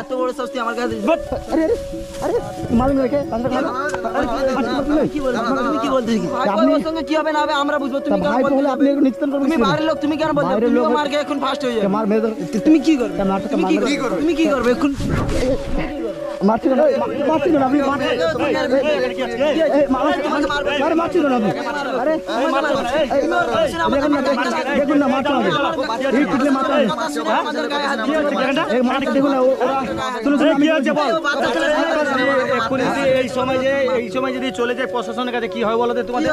এত বড় শাস্তি আমার কাছে। আরে আরে আরে মালুম রেখে কি বলছিস? তুমি কি বলছিস? ওর সঙ্গে কি হবে না হবে আমরা বুঝবো। তুমি কেন ভাই বলছো? বলে আপনি একটু নিশ্চিন্ত করবেন। তুমি বাইরের লোক, তুমি কেন বলছো? তুমি মার কে এখন ফাস্ট হয়ে যাবে। মার মেরে তুমি কি করবে? তুমি কি করবে এখন? মারছিল না, মারছিল না আপনি, মারছিল না আপনি। আরে দেখুন না মারছিল না, এই পিটলে মারছিল না। দেখুন না এই সময় যদি চলে যায় প্রশাসনের কাছে কি হয় বলো তো তোমাদের?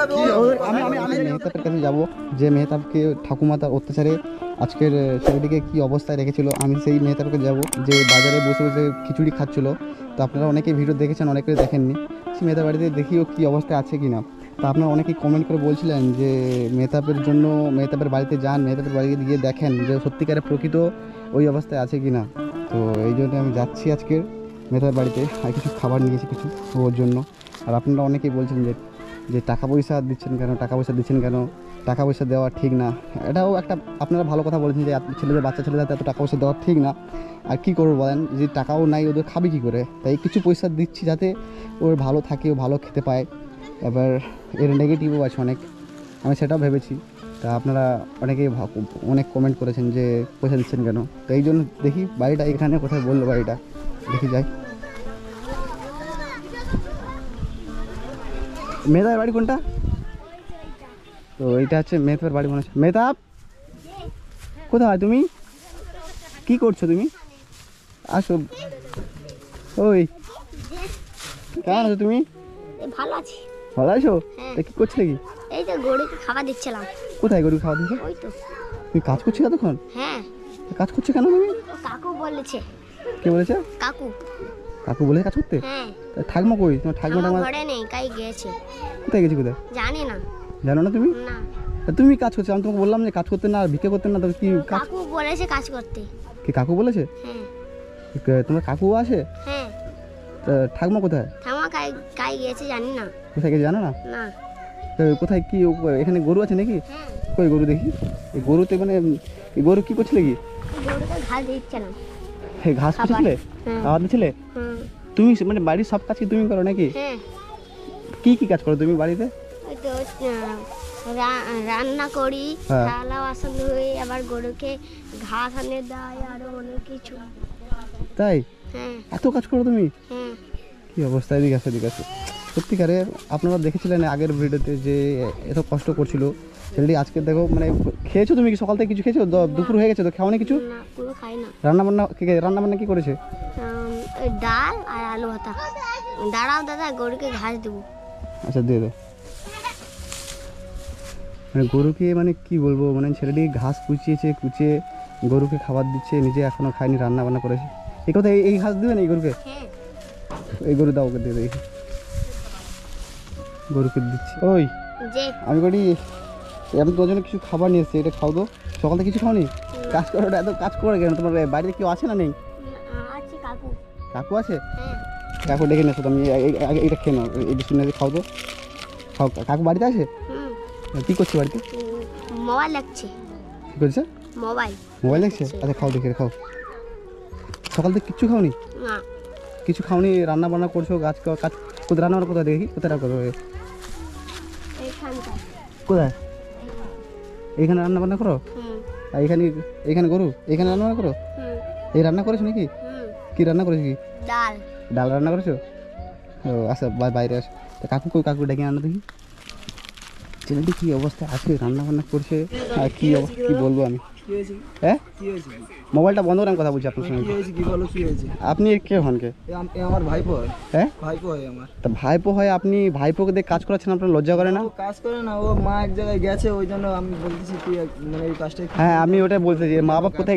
আমি মেহতাবের কাছে যাবো, যে মেহতাবকে ঠাকুমাতার অত্যাচারে আজকের ছেলেটিকে কি অবস্থায় রেখেছিল। আমি সেই মেহতাবকে যাব, যে বাজারে বসে বসে খিচুড়ি খাচ্ছিল। তো আপনারা অনেকেই ভিডিও দেখেছেন, অনেকে দেখেননি। সেই মেহতাব বাড়িতে দেখিও কী অবস্থায় আছে কি না। তো আপনারা অনেকেই কমেন্ট করে বলছিলেন যে মেহতাবের জন্য মেহতাবের বাড়িতে যান, মেহতাবের বাড়িতে গিয়ে দেখেন যে সত্যিকারে প্রকৃত ওই অবস্থায় আছে কি না। তো এই জন্য আমি যাচ্ছি আজকের মেহতাবের বাড়িতে, আর কিছু খাবার নিয়েছি কিছু ওর জন্য। আর আপনারা অনেকেই বলছেন যে টাকা পয়সা দিচ্ছেন কেন, টাকা পয়সা দিচ্ছেন কেন, টাকা পয়সা দেওয়া ঠিক না। এটাও একটা আপনারা ভালো কথা বলেছেন যে ছেলেদের বাচ্চা ছেলেদের এত টাকা পয়সা দেওয়া ঠিক না। আর কী করবো বলেন, যে টাকাও নাই ওদের খাবে কী করে। তাই কিছু পয়সা দিচ্ছি যাতে ওর ভালো থাকে, ও ভালো খেতে পায়। এবার এর নেগেটিভও আছে অনেক, আমি সেটাও ভেবেছি। তা আপনারা অনেকেই অনেক কমেন্ট করেছেন যে পয়সা দিচ্ছেন কেন। তো এই জন্য দেখি বাড়িটা এখানে কোথায় বললো বাড়িটা, দেখি যাই। মেহতাবের বাড়ি কোনটা? তো এইটা হচ্ছে মেহতাবের বাড়ি মনে হচ্ছে। মেহতাব কোথায় তুমি, কি করছো তুমি? আসো। ওই কেমন আছো তুমি? ভালো আছি। ভালো আছো? তা কি করছিলে কি? এই তো গরুকে খাবার দিচ্ছিলাম। কোথায় গরু খাওয়া দিচ্ছ? ওই তো। তুমি কাজ করছো এতক্ষণ? হ্যাঁ। কাজ করছো কেন তুমি? কাকু বলেছে। কে বলেছে? কাকু। কাকু বলে কাজ করতে? হ্যাঁ। ঠাকমা কই? তোমার ঠাকমা ঘরে নেই, কাই গিয়েছে। কোথায় গেছে? কোথায় জানি না। জানো না তুমি? না। তুমি কাজ করছো, আমি তোমাকে বললাম যে কাজ করতে না, ভিক্ষা করতে না। তো কি কাজ? কাকু বলেছে কাজ করতে। কি কাকু বলেছে? হ্যাঁ। তোমার কাকু আছে? হ্যাঁ। ঠাকমা কোথায়? ঠাকুমা কাই গিয়েছে জানি না। কোথায় গেছে জানো না? না। কোথায় কি এখানে গরু আছে নাকি? হ্যাঁ। কই গরু দেখি। এই গরুতে মানে এই গরু কি করছিলে কি? গরুকে ঘাস দিচ্ছিলাম। ঘাস খাচ্ছিলে? খাবার দিচ্ছিলে? তুমি মানে বাড়ির সব কাজ কি তুমি করো নাকি? হ্যাঁ। কি কি কাজ করো তুমি বাড়িতে? ওই তো রান্না করি, থালা বাসন ধুই, আবার গরুকে ঘাস আনে দেয়, আরো অনেক কিছু। তাই? হ্যাঁ। এত কাজ করো তুমি? হ্যাঁ। কি অবস্থা? এদিকে আছে, এদিকে আছে। সত্যিকারে আপনারা দেখেছিলেন আগের ভিডিওতে যে এত কষ্ট করছিল ছেলেটি। আজকে দেখো মানে খেয়েছো তুমি কি? সকাল থেকে কিছু খেয়েছো? দুপুর হয়ে গেছে তো খাও না কিছু? না, পুরো খাই না। রান্না কি করেছে? ডাল আর আলু ভাতা। দাঁড়াও দাদা, গরুকে ঘাস দেবো। আচ্ছা দিয়ে দাও। মানে গরুকে মানে কি বলবো, মানে ছেলেটি ঘাস কুচিয়ে গরুকে খাবার দিচ্ছে, নিজে এখনো খায়নি, রান্না বান্না করেছে। এই কথা এই ঘাস দেবেন এই গরুকে? এই গরু দাও, ওকে দিয়ে দেয়, গরুকে দিচ্ছি। ওই আমি করি, আমি তোমার জন্য কিছু খাবার নিয়ে এসেছি, এটা খাও তো। সকাল থেকে কিছু খাওনি? কাজ করো, এত কাজ করে কেন? তোমার বাড়িতে কেউ আছে না নেই? কাকু। কাকু আছে? কাকু ডেকে নিয়ে এসো। তুমি এটা খেয়ে নাও, এই বিস্কুট নিয়ে খাও তো, খাও। কাকু বাড়িতে আছে? কি করছে বাড়িতে? মোবাইল দেখছে। কি করছে? মোবাইল দেখছে? আচ্ছা খাও, দেখে খাও। সকাল থেকে কিচ্ছু খাওনি? না। কিছু খাওনি? রান্না বান্না করছো, কাজ কোথায় রান্না বান্না কোথায় দেখি? কোথায় করো? কোথায়? এইখানে রান্না বান্না করো? আর এইখানে গরু এইখানে রান্না বান্না করো? এই রান্না করেছো নাকি? কি রান্না করেছো? কি ডাল রান্না করেছো? ও আচ্ছা, বাইরে আসো। কাকু ডেকে আনো দেখি। ছেলেটি কি অবস্থায় আছে, রান্না বান্না করছে। আর কি বলবো আমি? হ্যাঁ, মোবাইলটা বন্ধ করে আমি কথা বলছি আপনার সঙ্গে। আপনি কে হন? কে? আমার ভাইপো হয়। হ্যাঁ, ভাইপো হয় আমার। তা ভাইপো হয়, আপনি ভাইপোকে দিয়ে কাজ করাচ্ছেন, আপনার লজ্জা করে না? কাজ করে না, ও মা এক জায়গায় গেছে, ওই জন্য আমি বলতেছি তুই মানে এই কাজটা। হ্যাঁ, আমি ওটাই বলতেছি। মা বাবা কোথায়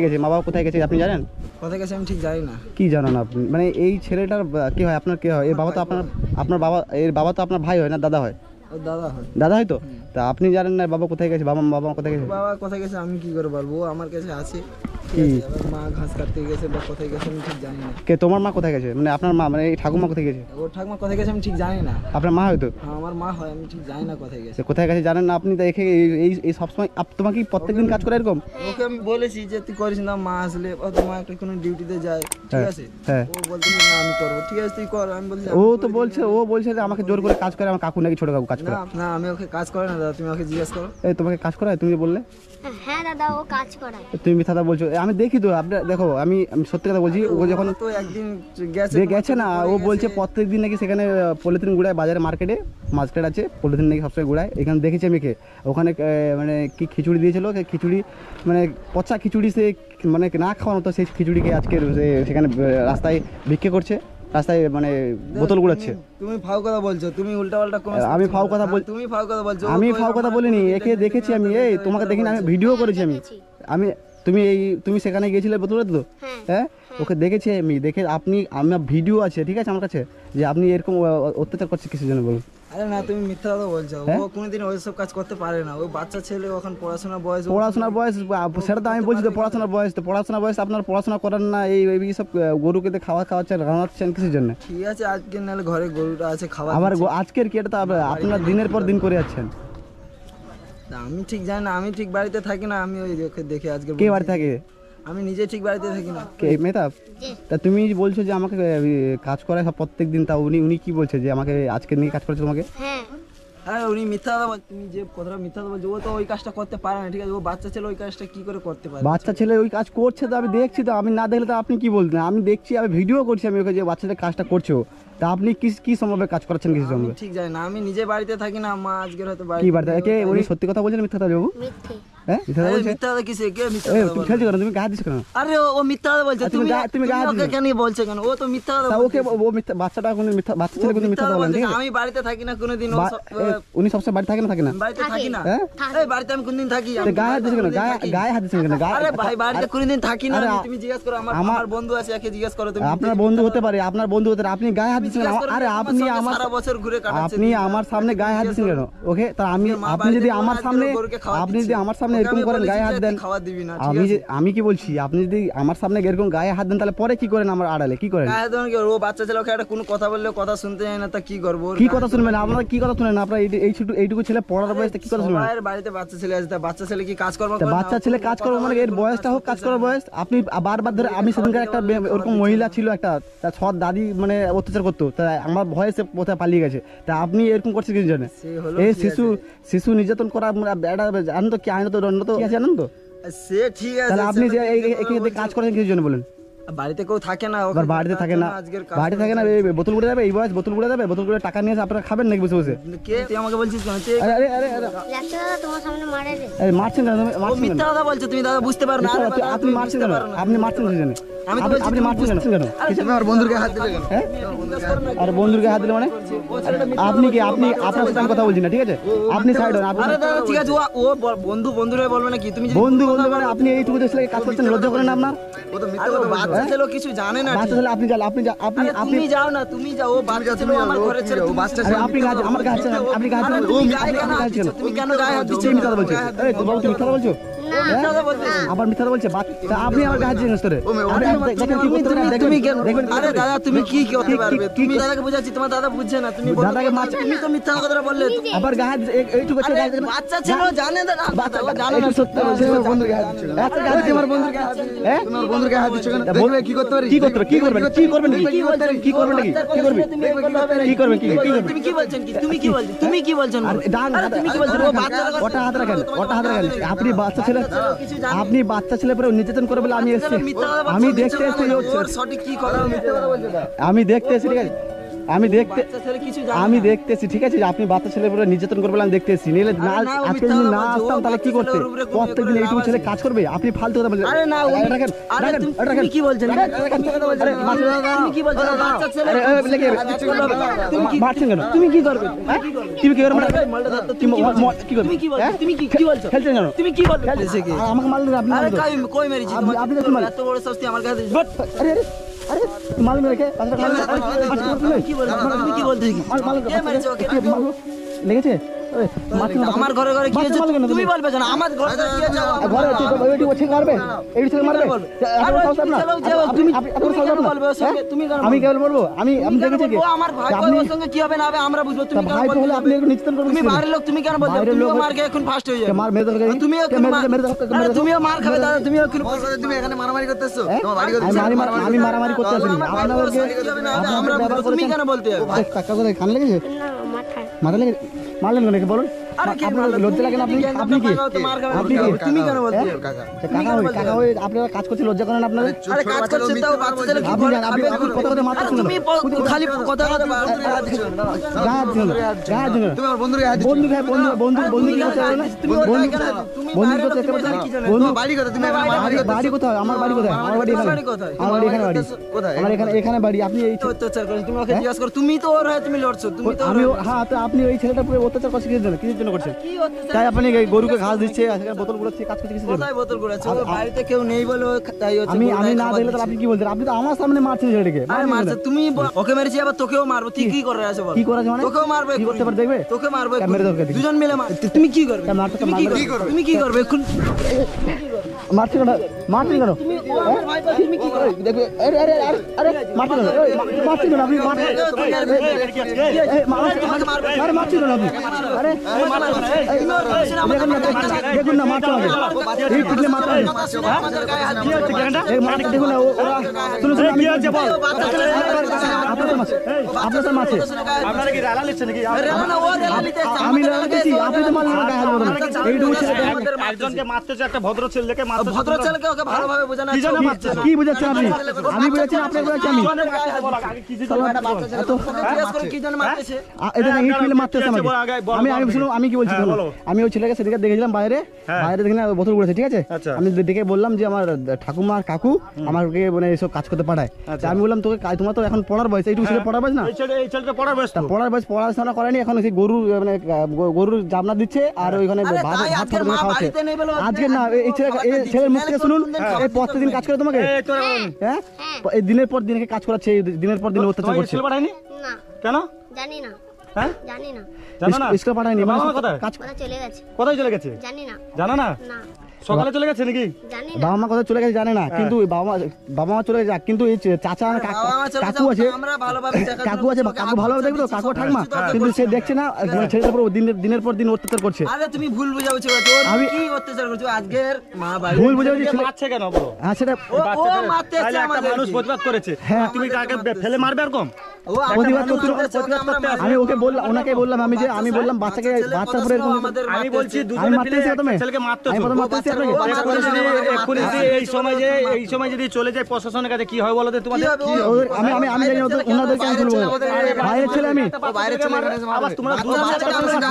গেছে আপনি জানেন? কোথায় গেছে আমি ঠিক জানি না। কি জানেন আপনি? মানে এই ছেলেটার কি হয়, আপনার কে হয়? এর বাবা তো আপনার বাবা, এর বাবা তো আপনার ভাই হয় না, দাদা হয়? দাদা হয় তো। তা আপনি জানেন না বাবা কোথায় গেছে? বাবা কোথায় গেছে? বাবা কোথায় গেছে আমি কি করে বলবো? আমার কাছে আছে। কি এবার মা ঘাস কাটতে গেছে বা কোথায় গেছে আমি ঠিক জানি না। কে তোমার মা কোথায় গেছে? মানে আপনার মা, মানে এই ঠাকুমা কোথায় গেছে? ও ঠাকুমা কোথায় গেছে আমি ঠিক জানি না। আপনার মা হয়তো হ্যাঁ আমার মা হয়, আমি ঠিক জানি না কোথায় গেছে। সে কোথায় গেছে জানেন না আপনি? দেখে এই সবসময় তোমাকে কি প্রত্যেকদিন কাজ করে এরকম? ওকে আমি বলেছি যে তুই করিস না, মা আসলে ও তো মা একটা কোনো ডিউটিতে যায়, ঠিক আছে, হ্যাঁ। ও বলছে না আমি করবো, ঠিক আছে তুই কর। আমি বলছি ও তো বলছে যে আমাকে জোর করে কাজ করে, আমার কাকু নাকি ছোট কাকু কাজ করে। না না আমি ওকে কাজ করে না দাদা, তুমি ওকে জিজ্ঞেস করো। এই তোমাকে কাজ করায় তুমি যে বললে? হ্যাঁ দাদা ও কাজ করায়। তুমি মিথ্যা কথা বলছো। আমি দেখি তো আপনার, দেখো আমি সত্যি কথা বলছি। ও যখন তো একদিন গেছে যে গেছে না, ও বলছে প্রত্যেকদিন নাকি সেখানে পলিথিন গুড়ায়, বাজারে মার্কেটে মার্কেট আছে, পলিথিন নাকি সবসময় গুড়ায়। এখানে দেখেছি আমি কে ওখানে মানে কি খিচুড়ি দিয়েছিল, খিচুড়ি মানে পচা খিচুড়ি, সে মানে না খাওয়ানো তো সেই খিচুড়িকে আজকে সেখানে রাস্তায় ভিক্ষে করছে, রাস্তায় মানে বোতল গুড়াচ্ছে। তুমি ফাও কথা বলছো, তুমি উল্টাপাল্টা কমেন্ট। আমি ফাও কথা বল, তুমি ফাও কথা বলছো। আমি ফাও কথা বলিনি, একে দেখেছি আমি। এই তোমাকে দেখিনি, আমি ভিডিও করেছি আমি তুমি সেখানে গিয়েছিলে বোতলে তো, হ্যাঁ ওকে দেখেছি আমি। দেখে আমার ভিডিও আছে, ঠিক আছে আমার কাছে, যে আপনি এরকম অত্যাচার করছে কিসের জন্য বলুন? আরে না তুমি মিথ্যা কথা বলছো, ও কোনোদিন ওইসব কাজ করতে পারে না। ও বাচ্চা ছেলে, ওখানে পড়াশোনার বয়স। সেটা তো আমি বলছি তো, পড়াশোনার বয়স আপনার পড়াশোনা করেন না, এই সব গরুকে খাওয়াচ্ছেন, রান্নাচ্ছেন কিসের জন্য? ঠিক আছে আজকে নাহলে ঘরে গরুটা আছে খাওয়া। আবার আজকের কি, এটা তো আপনার দিনের পর দিন করে যাচ্ছেন। আমি ঠিক জানি না, আমি ঠিক বাড়িতে থাকি না। আমি ওই দেখে আজকে কে বাড়ি থাকে? আমি নিজে ঠিক বাড়িতে থাকি না। কে মেহতাব? তা তুমি বলছো যে আমাকে কাজ করায় সব প্রত্যেক দিন, তা উনি কি বলছে যে আমাকে আজকে নিয়ে কাজ করেছে তোমাকে? হ্যাঁ আরে উনি মিথ্যা কথা বলছে, তুমি যে কথাটা মিথ্যা কথা বলছো, ও তো ওই কাজটা করতে পারে না, ঠিক আছে? ও বাচ্চা ছেলে, ওই কাজটা কি করে করতে পারে? বাচ্চা ছেলে ওই কাজ করছে তো আমি দেখছি তো, আমি না দেখলে তো আপনি কি বলতেন? আমি দেখছি, আমি ভিডিও করছি আমি ওকে, যে বাচ্চাটা কাজটা করছো, তা আপনি কি সম্ভাবে কাজ করাচ্ছেন কিছু আমি সম্ভাবে? ঠিক জানি না, আমি নিজে বাড়িতে থাকি না। মা আজকের হয়তো কি বাড়িতে কে? উনি সত্যি কথা বলছেন মিথ্যা কথা বাবু? মিথ্যে। হ্যাঁ মিথ্যা কথা বলছে? মিথ্যা কথা কিসে? কে মিথ্যা এই কথা তুমি বলে? খেলছো কেন? তুমি গায়ে দিচ্ছ কেন? আরে ও মিথ্যা কথা বলছে, তুমি তুমি গায়ে ওকে দিলে। কেন বলছে কেন? ও তো মিথ্যা কথা তা বলছে। ওকে ও মিথ্যা, বাচ্চাটা কোনো মিথ্যা, বাচ্চা ছেলে কোনো মিথ্যা কথা বলেন, ঠিক আছে? আমি বাড়িতে থাকি না কোনোদিন। উনি সবসময় বাড়ি থাকে না, থাকে না? বাড়িতে থাকি না। হ্যাঁ এই বাড়িতে আমি কোনদিন থাকি? তো গায়ে হাত দিচ্ছ কেন? গায়ে হাত দিচ্ছেন কেন? আরে ভাই বাড়িতে কোনদিন থাকি না। আরে তুমি জিজ্ঞেস করো, আমার বন্ধু আছে, একে জিজ্ঞেস করো তুমি। আপনার বন্ধু হতে পারে, আপনার বন্ধু হতে পারে, আপনি গায়ে হাত দিচ্ছেন কেন? আরে আপনি আমার সারা বছর ঘুরে কাটাচ্ছেন। আপনি আমার সামনে গায়ে হাত দিচ্ছেন কেন? ওকে, তা আপনি যদি আমার সামনে এরকম করেন, গায়ে হাত দেন, খাওয়া দিবি না। আমি কি বলছি, আপনি যদি আমার সামনে এরকম গায়ে হাত দেন, তাহলে পরে কি করেন? আমার আড়ালে কি করেন? গায়ে দেন কি? ও বাচ্চা ছেলে, ওকে একটা কোনো কথা বললে কথা শুনতে যায় না, তা কি করবো? কি কথা শুনবেন আপনারা? কি কথা শুনেন আপনারা? এইটুকু ছেলে পড়ার বয়সে কি কথা শুনবেন? সবার বাড়িতে বাচ্চা ছেলে আছে, তা বাচ্চা ছেলে কি কাজ করবে? বাচ্চা ছেলে কাজ করবো মানে এর বয়সটা হোক কাজ করার বয়স। আপনি বারবার ধরে, আমি সেদিনকার একটা ওরকম মহিলা ছিল একটা, তার সৎ দাদি মানে অত্যাচার করতো, তা আমার ভয়ে সে কোথায় পালিয়ে গেছে। তা আপনি এরকম করছেন কিছু জানেন? এই শিশু নির্যাতন করা জানেন তো কি আইন তো দণ্ড তো কি আছে জানেন তো? সে ঠিক আছে। তাহলে আপনি যে এখানে কাজ করেন কিছু জন্য বলেন? বাড়িতে কেউ থাকে না, আবার বাড়িতে থাকে না, বাড়িতে থাকে না, এই বোতল গুড়ে যাবে, এই বয়স বোতল গুড়ে যাবে, বোতল গুড়ে টাকা নিয়ে এসে আপনারা খাবেন নাকি বসে বসে? কে তুই আমাকে বলছিস কেন? আরে আরে আরে লাগছে দাদা তোমার সামনে মারে রে। আরে মারছেন কেন? ও মিথ্যা কথা বলছো, তুমি দাদা বুঝতে পারো না। আপনি মারছেন কেন? আপনি মারছেন কিছু জানেন? আপনি মারছেন কেন? আমার বন্ধুকে হাত দিলে কেন? হ্যাঁ আর বন্ধুকে হাত দিলে মানে? আপনি কি আপনার সাথে আমি কথা বলছি না, ঠিক আছে? আপনি সাইড হন। আরে দাদা ঠিক আছে, ও বন্ধুরা বলবে না কি? তুমি বন্ধু মানে আপনি এইটুকু ছেলেকে কাজ করছেন, লজ্জা করেন না আপনার? ও তো মিথ্যা কথা বলছে। বাচ্চা ছেলে কিছু জানে না। বাচ্চা ছেলে আপনি তুমি যাও না, তুমি যাও। ও বাচ্চা ছেলে আমার ঘরে ছেলে, ও বাচ্চা ছেলে। আপনি আমার গায়ে হাত, আপনি গায়ে হাত, তুমি কেন গায়ে হাত দিচ্ছ? মিথ্যা কথা বলছো? এই বাবু তুমি মিথ্যা কথা বলছো? আবার মিথ্যা কথা বলছে? তা আপনি আমার গায়ে হাত দিয়েছেন তোরে। দেখেন কি করতে পারেন, তুমি কেন? আরে দাদা তুমি কি করতে পারবে? তুমি দাদাকে বুঝাচ্ছি, তোমার দাদা বুঝছে না। তুমি দাদাকে মারছে, তুমি তো মিথ্যা কথা বললে। আবার গায়ে হাত এইটুকু ছেলে গায়ে বাচ্চা ছেলে জানে না, জানে না। সত্য বন্ধুর গায়ে হাত দিচ্ছ? আচ্ছা গায়ে দিচ্ছ আমার বন্ধুর গায়ে হাত দিচ্ছ? হ্যাঁ তোমার বন্ধুর গায়ে হাত দিচ্ছ কেন? বলবে কি করতে পারি? কি করবেন নাকি? কি করবেন নাকি? কি করবেন নাকি? কি করবেন? তুমি কি বলছেন কি? তুমি কি বলছেন? তুমি কি বলছেন? তুমি কি বলছেন? ও বাচ্চা ওটা হাত রাখেন, ওটা হাত রাখেন। আপনি বাচ্চা ছেলে পরে নির্যাতন করে বলে আমি এসেছি, আমি দেখতে এসেছি, সঠিক কি কথা বলছে? আমি দেখতে এসেছি, ঠিক আছে? আমি দেখতেছি, ঠিক আছে? আপনি বাচ্চা ছেলের উপরে নির্যাতন করবে আমি দেখতে এসেছি। নিলে না আজকে যদি না আসতাম তাহলে কি করতে? প্রত্যেকদিন এইটুকু ছেলে কাজ করবে? আপনি ফালতু কথা বলছেন। আরে না রাখেন, তুমি কি বলছেন? তুমি কি বলছেন? বাচ্চা ছেলে মারছেন কেন? তুমি কি করবে? তুমি কি করবে? কি করবে? তুমি কি বলছো? তুমি কি বলছো? খেলছেন কেন? তুমি কি বলবে? আমাকে মারলেন আপনি? আরে কই মেরেছি? আপনি এত বড় শাস্তি আমার কাছে। আরে আরে আরে মাল মেরে কে? কি বলছো? তুমি কি বলছো? লেগেছে? আমার ঘরে ঘরে কি হয়েছে তুমি বলবে জানো আমার ঘরে ঘরে কি হয়েছে ঘরে এইটি ওছে মারবে এইটি ছেলে মারবে তুমি আমি কেবল বলবো আমি দেখেছি কি আমার ভাই ওর সঙ্গে কি হবে না হবে আমরা বুঝবো তুমি ভাই তো হলে আপনি একটু নিশ্চিত করবেন তুমি বাইরের লোক তুমি কেন বলছো তুমিও মার খেয়ে এখন ফার্স্ট হয়ে যাবে মার মেরে ধরে তুমিও তুমিও মার খাবে দাদা তুমিও এখন তুমি এখানে মারামারি করতেছো তোমার বাড়ি করতে আমি মারামারি করতে আসিনি আপনাদেরকে আমরা তুমি কেন বলতে হবে কাকা করে খান লেগেছে না মাথায় মারা লেগে মারলেন কেন বলুন আপনার লজ্জা লাগে না আপনি কি আপনি কি তুমি কেন বলতে হবে কাকা ওই আপনারা কাজ করতে লজ্জা করেন আপনারা আরে কাজ করছেন তাও বাচ্চা ছেলে কি করে আপনি কথা কথা মারতেছেন তুমি খালি কথা কথা তুমি আমার বন্ধুরে হাত বন্ধু ভাই বন্ধু কি করতে না বন্ধু করতে বন্ধু বাড়ি কথা তুমি এখানে বাড়ি কোথায় আমার বাড়ি কোথায় আমার বাড়ি এখানে আমার বাড়ি এখানে বাড়ি কোথায় আমার এখানে বাড়ি আপনি এই অত্যাচার করছো তুমি ওকে জিজ্ঞাসা করো তুমি তো ওর হয়ে তুমি লড়ছো তুমি তো আমি হ্যাঁ তো আপনি ওই ছেলেটা পুরো অত্যাচার করছে কিসের জন্য করছেন কি অত্যাচার তাই আপনি এই গরুকে ঘাস দিচ্ছে আজকে বোতল গুড়াচ্ছে কাজ করছে কিসের জন্য কোথায় বোতল করেছে ওর বাড়িতে কেউ নেই বলে ও তাই হচ্ছে আমি না দেখলে তাহলে আপনি কি বলতেন আপনি তো আমার সামনে মারছেন ছেলেটাকে আরে মারছে তুমি ওকে মেরেছি আবার তোকেও মারবো তুই কি করে আছে বল কি করা যায় মানে তোকেও মারবে কি করতে পারে দেখবে তোকে মারবে ক্যামেরা দরকার দেখি। দুজন মিলে তুমি কি করবে মারতে তুমি কি করবে তুমি কি করবে এখন মারছেন কেন মারছেন কেন তুমি ও আমার ভাই ভাই, তুমি কি করবে দেখবে আরে আরে আরে আরে মারছেন কেন মারছেন কেন আপনি মারছেন আরে মারছেন কেন আপনি আরে দেখুন না মারছেন এই পিছলে মারছেন এই মারতে দেখুন না ওরা শুনুন শুনুন আমি আপনার মাছে আপনারা কি রালা লিখছেন নাকি আমি লাগতেছি আপনি তো মারলেন গায়ে হাত ধরে এইটুকু ছেলে একজনকে মারতেছে একটা ভদ্র ছেলেকে মারতেছে ভদ্র ছেলেকে ওকে ভালোভাবে বোঝানো কি জন্য মারছে কি বুঝাচ্ছেন আপনি আমি বুঝাচ্ছি আপনাকে বুঝাচ্ছি আমি কি জন্য এত জিজ্ঞাসা করে কি জন্য মারতেছে এটা ইট মিলে মারতেছে আমাকে আমি শুনুন আমি কি বলছি হ্যাঁ, শুনুন বলো। আমি ওই ছেলেকে সেদিকে দেখেছিলাম বাইরে দেখে না বোতল করেছে ঠিক আছে আচ্ছা। আমি দেখে বললাম যে আমার ঠাকুমা আর কাকু আমাকে মানে এইসব কাজ করতে পাঠায় তা আমি বললাম তোকে তোমার তো এখন পড়ার বয়স এইটুকু ছেলে পড়ার বয়স না এই ছেলেটা পড়ার বয়স তো পড়ার বয়স পড়াশোনা করেনি এখন সেই গরু মানে গরুর জাবনা দিচ্ছে আর ওইখানে আরে ভাত তাই ভাত আজকের মা খাওয়াচ্ছে বাড়িতে নেই বলে আজকে না এই ছেলের মুখ থেকে শুনুন এই প্রত্যেকদিন কাজ করে তোমাকে এই তোরা হ্যাঁ এই দিনের পর দিন কাজ করাচ্ছে এই দিনের পর দিন অত্যাচার করছে ছেলে পাঠায়নি না কেন জানি না হ্যাঁ জানি না জানো না স্কুল পাঠায়নি মানে বাবা মা কোথায়? কাজ ওরা চলে গেছে কোথায় চলে গেছে জানি না জানো না না সকালে চলে গেছে নাকি জানি না বাবা মা কোথায় চলে গেছে জানে না কিন্তু বাবা মা চলে যাক কিন্তু এই চাচা আর কাকু আছে আমরা ভালোভাবে দেখা কাকু আছে কাকু ভালোভাবে দেখবে তো কাকু ঠাকমা কিন্তু সে দেখছে না ছেলেটার উপর দিনের পর দিন অত্যাচার করছে আরে তুমি ভুল বুঝাবছো তোর আমি- কি অত্যাচার করছো আজকের মা বাড়ি ভুল বুঝাবুঝি ছেলে মারছে কেন বলো হ্যাঁ সেটা ও মারতেছে তাহলে একটা আমাদের মানুষ প্রতিবাদ করেছে হ্যাঁ। তুমি তাকে ফেলে মারবে আর কম ও প্রতিবাদ করতে আমরা আমি ওকে বললাম ওনাকে বললাম আমি বললাম বাচ্চাকে বাচ্চার উপরে এরকম আমি বলছি আমি দুজনে মারতে মিলে এসেছি প্রথমে একটা ছেলেকে মারতেছো আমি প্রথমে মারতে এসেছি আপনাকে এক্ষুনি যদি এই সময় যদি চলে যায় প্রশাসনের কাছে কি হয় বলো তো তোমাদের আমি জানি ওনাদেরকে আমি বলবো বাইরের ছেলে আমি বাইরে চলে গেছে আবার তোমরা দুজন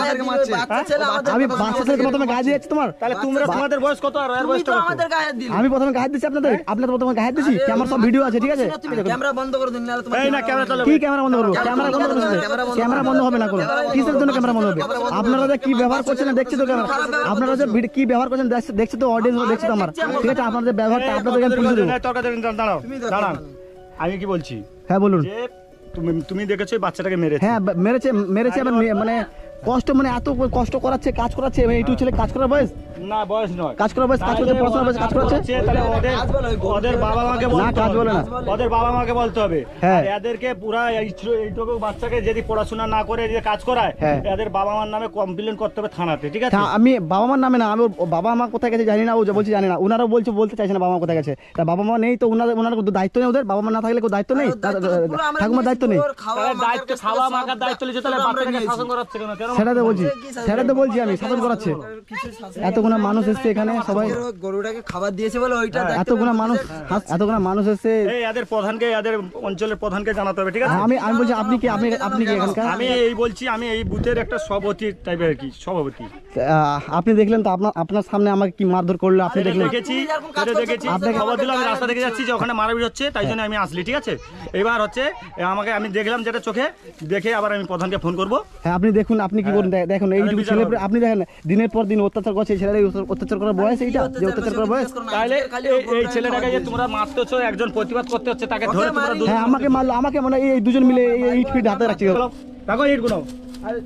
আমি বাচ্চা ছেলেকে প্রথমে গায়ে দিয়েছি তোমার তাহলে তোমরা তোমাদের বয়স কত আর এর বয়স কত আমাদের গায়ে দিল আমি প্রথমে গায়ে দিচ্ছি আপনাদের প্রথমে গায়ে দিচ্ছি আমার সব ভিডিও আছে ঠিক আছে তুমি ক্যামেরা বন্ধ করে দিন নাহলে তোমার এই না ক্যামেরা চালাবে কি ক্যামেরা বন্ধ করবো ক্যামেরা বন্ধ হবে না কোনো কিসের জন্য ক্যামেরা বন্ধ হবে আপনারা যে কি ব্যবহার করছেন না দেখছি তো ক্যামেরা আপনারা যে কি ব্যবহার করছেন দেখছি তো অডিয়েন্স দেখছি তো আমার ঠিক আছে আপনাদের ব্যবহারটা আপনাদের আমি পুলিশে দেবো দাঁড়াও দাঁড়ান আমি কি বলছি হ্যাঁ বলুন যে তুমি দেখেছো এই বাচ্চাটাকে মেরেছে হ্যাঁ মেরেছে আবার মানে কষ্ট মানে এত কষ্ট করাচ্ছে কাজ করাচ্ছে এইটু ছেলে কাজ করার বয়স না বয়স নয় কাজ করার বয়স কাজ করতে পড়াশোনার বয়স কাজ করাচ্ছে তাহলে ওদের বাবা মাকে বলতে না, কাজ হবে। বলে না। ওদের বাবা মাকে বলতে হবে হ্যাঁ। আর এদেরকে পুরা এইটুকু বাচ্চাকে যদি পড়াশোনা না করে যে কাজ করায় হ্যাঁ। এদের বাবা মার নামে কমপ্লেন করতে হবে থানাতে ঠিক আছে হ্যাঁ, আমি বাবা মার নামে না আমি বাবা মা কোথায় গেছে জানি না ও বলছে জানি না ওনারাও বলতে চাইছে না বাবা মা কোথায় গেছে তা বাবা মা নেই তো ওনার কোনো দায়িত্ব নেই ওদের বাবা মা না থাকলে কোনো দায়িত্ব নেই ঠাকুমার দায়িত্ব নেই তাহলে দায়িত্ব খাওয়া মাখার দায়িত্ব লিখে তাহলে বাচ্চাটাকে শাসন করাচ্ছে কেন কেন সেটা তো বলছি আমি শাসন করাচ্ছে এতগুলো মানুষ এসছে এখানে সবাই গরুটাকে খাবার দিয়েছে বলে ওইটা এতগুলো মানুষ এসছে এই এদের প্রধানকে এদের অঞ্চলের প্রধানকে জানাতে হবে ঠিক আছে আমি বলছি আপনি কি এখানকার আমি এই বলছি আমি এই বুথের একটা সভাপতি টাইপের আর কি সভাপতি আপনি দেখলেন তো আপনার সামনে আমাকে কি মারধর করলো আপনি দেখলেন দেখেছি খবর দিলাম আমি রাস্তা দেখে যাচ্ছি যে ওখানে মারামারি হচ্ছে তাই জন্য আমি আসলি ঠিক আছে এবার হচ্ছে আমি দেখলাম যেটা চোখে দেখে আবার আমি প্রধানকে ফোন করবো হ্যাঁ আপনি দেখুন আপনি কি করুন দেখুন এইটুকু ছেলে আপনি দেখেন দিনের পর দিন অত্যাচার করছে ছেলেরা অত্যাচার করার বয়স এইটা যে অত্যাচার করার বয়স তাহলে এই ছেলেটাকে যে তোমরা মারতেছো একজন প্রতিবাদ করতে হচ্ছে তাকে ধরে তোমরা হ্যাঁ আমাকে মারলো আমাকে মানে এই দুজন মিলে এই ইট ফিট হাতে রাখছি দেখো ইট গুলো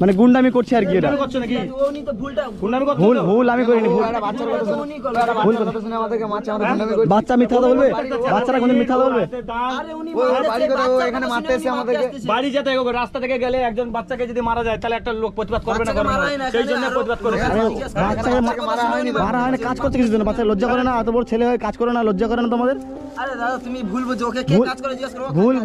মানে গুন্ডামি করছে আর কি এটা গুন্ডামি করছো নাকি? উনি তো ভুলটা গুন্ডামি করছো ভুল তো? ভুল আমি করিনি ভুল বাচ্চার কথা শুনে উনি করলো। বাচ্চার কথা শুনে আমাদেরকে মারছে, আমরা গুন্ডামি করছি। বাচ্চা মিথ্যা কথা বলবে বাচ্চারা কোনদিন মিথ্যা কথা বলবে আরে উনি ও মারতে বাড়ি চাই, কথা, ও বাচ্চার এখানে কথা মারতে শুনে এসে উনি আমাদেরকে- আসতেছে। বাড়ি যেতে হবে, রাস্তা থেকে গেলে একজন বাচ্চাকে যদি মারা যায় তাহলে একটা লোক প্রতিবাদ করবে না বাচ্চাকে করবে না? মারাই না, সেই এখানে জন্য আরো- প্রতিবাদ করে আরে বাচ্চাকে মারা হয় না কাজ করতে কিছু না বাচ্চা লজ্জা করে না এত বড় ছেলে হয়ে কাজ করে না লজ্জা করে না তোমাদের আরে দাদা তুমি ভুল বুঝছো, ওকে কে কাজ করে জিজ্ঞেস করো। ভুল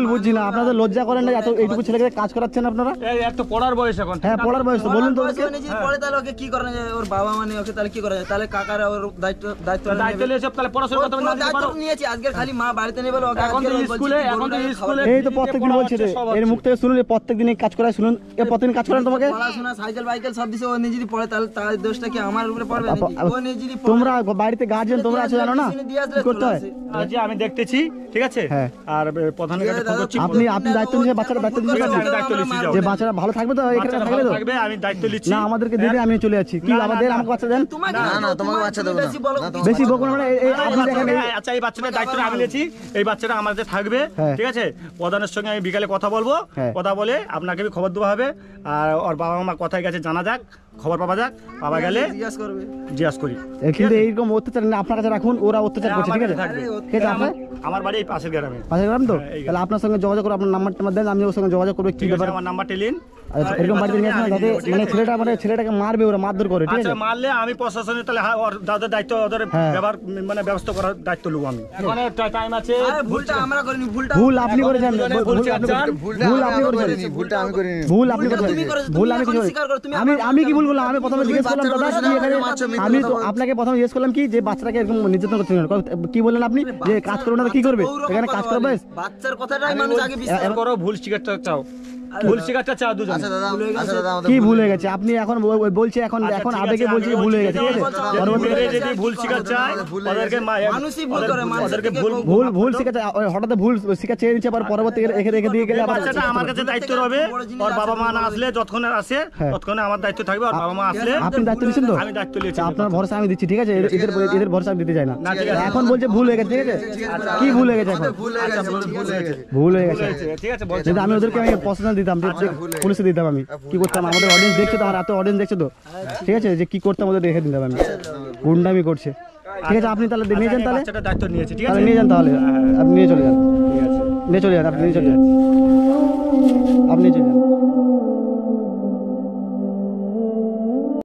বুঝছি না আপনাদের লজ্জা করেন না এত এইটুকু ছেলেকে কাজ করাচ্ছেন আপনারা এই এত পড়ার বয়স এখন। হ্যাঁ পড়ার বয়স তো বলুন তো বয়স ওকে হয়নি, যদি পড়ে তাহলে ওকে কি করা যায়? ওর বাবা মানে ওকে তাহলে কি করা যায়? তাহলে কাকারা ওর দায়িত্ব তা দায়িত্ব নিয়ে এসব তাহলে পড়াশোনা করতে পুরো না দিতে দায়িত্ব পারো? নিয়েছি, আজকের খালি মা বাড়িতে নেই বলে ওকে এখন তো আজকে বলছি স্কুলে, কি এখন তো গরুটাকে স্কুলে খাওয়াতে। এই তো প্রত্যেকদিন বলছে রে এর মুখ থেকে শুনুন প্রত্যেকদিন কাজ করায় শুনুন এ প্রত্যেকদিন কাজ করেন তোমাকে পড়াশোনা সাইকেল বাইকেল সব দিছে, ও নিজে যদি পড়ে তাহলে তার দোষটা কি আমার উপরে পড়বে নাকি? ও নিজে যদি পড়ে- তোমরা বাড়িতে গার্জিয়ান তোমরা আছো জানো না দিয়ে আসলে কি করতে চলে হয় আসে। আজকে আমি দেখতেছি, ঠিক আছে? হ্যাঁ। আর প্রধানের কাছে ফোন করছি। আপনি দায়িত্ব নিয়ে বাচ্চারা দায়িত্ব দিতে ঠিক আছে, পারবেন আমি দায়িত্ব নিচ্ছি, যাও। যে বাচ্চারা ভালো থাকবে তো এখানে বাচ্চারা থাকবে ভালো তো থাকবে, আমি দায়িত্ব নিচ্ছি। না আমাদেরকে দিয়ে আমি চলে যাচ্ছি কি না, আবার না, দেন না। আমাকে বাচ্চা দেন তোমাকে না, না, তোমাকে বাচ্চা দেবো না। বেশি বলো না, কিছু বেশি কথা বকুন মানে আপনি দেখেন এই- আচ্ছা এই বাচ্চাটার দায়িত্বটা আমি নিয়েছি, এই বাচ্চাটা আমাদের থাকবে, হ্যাঁ। ঠিক আছে? প্রধানের সঙ্গে আমি বিকালে কথা বলবো, হ্যাঁ। কথা বলে আপনাকে আমি খবর দেওয়া হবে। আর ওর বাবা মা কোথায় গেছে জানা যাক, খবর পাওয়া যাক, পাওয়া গেলে জিজ্ঞাসা করবে। জিজ্ঞাসা করি। কিন্তু এইরকম অত্যাচার না আপনার কাছে রাখুন ওরা অত্যাচার করছে ঠিক আছে থাকবে। ঠিক আছে আপনার আমার বাড়ি এই পাশের গ্রামে। পাশে গ্রাম তো হ্যাঁ, এই তাহলে আপনার সঙ্গে যোগাযোগ করে আপনার নাম্বারটা দেন আমি ওর সঙ্গে যোগাযোগ করবো কি ঠিক আছে, ব্যাপার আমার নাম্বারটা নিন। আচ্ছা, এরকম বাড়িতে নিয়ে আসেন যাতে মানে ছেলেটাকে মারবে ওরা মারধর করে ঠিক আচ্ছা আছে মারলে আমি প্রশাসনের তাহলে ওর দাদার দায়িত্ব, ওদের হ্যাঁ। ব্যবহার মানে ব্যবস্থা করার দায়িত্ব নেবো আমি। এখন টাইম আছে। আরে ভুলটা আমরা করিনি, ভুলটা ভুল আপনি করেছেন দুজনে ভুল বলছে, আপনি আচ্ছা, ভুল আপনি করেছেন ভুলটা আমি করিনি। ভুল আপনি ভুলটা করেছেন তুমি করেছো, ভুল তুমি আমি এখন কিছু স্বীকার করো, তুমি আমি কি ভুল বললাম আমি প্রথমে জিজ্ঞেস করলাম দাদা বাচ্চার তুমি কথা এখানে মারছো, মিথ্যা আমি তো কথা আপনাকে প্রথমে জিজ্ঞেস করলাম কি যে বাচ্চাটাকে এরকম নির্যাতন করছেন কি বললেন আপনি যে কাজ করবে না তো কি করবে ওরকম এখানে কথা কাজ করবে বলে। বাচ্চার কথাটাই মানুষ আগে বিশ্বাস বিশ্বাস করো, ভুল শিকারটা চাও, ভুল শিকারটা চাও দুজন। আচ্ছা দাদা, আচ্ছা দাদা, আমাদের কি ভুল ভুল হয়ে গেছে আপনি এখন বলছে এখন আচ্ছা, এখন ঠিক আবেগে আছে, বলছে আমি ভুল হয়ে গেছে ঠিক আছে বলছি, পরবর্তীতে যদি ভুল শিকার চায় ওদেরকে মানুষই ভুল করে, মানুষের ওদেরকে থেকে ভুল ভুল ভুল শিখাচ্ছে হঠাৎ ভুল শিখা চেয়ে নিচ্ছে আবার পরবর্তী রেখে দিয়ে গেলে আবার বাচ্চাটা আমার কাছে দায়িত্ব হবে, ওর বাবা মা না আসলে যতক্ষণে আসে হ্যাঁ। ততক্ষণে আমার দায়িত্ব থাকবে, ওর বাবা মা আসলে আপনি দায়িত্ব নিচ্ছেন তো আমি দায়িত্ব নিয়েছি। আচ্ছা, আপনার ভরসা আমি দিচ্ছি ঠিক আছে এদের ভরসা আমি দিতে চাই না না, ঠিক আছে। এখন বলছে ভুল হয়ে গেছে ঠিক আছে কি ভুল হয়ে গেছে এখন ভুল হয়ে গেছে, ভুল হয়ে গেছে। ভুল হয়ে গেছে ঠিক আছে বলছি। যদি আমি ওদেরকে আমি প্রশ্ন দিতাম যে পুলিশে দিতাম আমি কি করতাম আমাদের অডিয়েন্স দেখছে তো আমার এত অডিয়েন্স দেখছে তো ঠিক আছে যে কি করতাম ওদের রেখে দিতাম আমি গুন্ডামি করছে ঠিক আছে আপনি তাহলে নিয়ে যান তাহলে বাচ্চাটার দায়িত্ব নিয়েছি, ঠিক তাহলে আছে? নিয়ে যান তাহলে আপনি নিয়ে চলে যান ঠিক আছে। নিয়ে চলে যান আপনি নিয়ে চলে যান আপনি চলে যান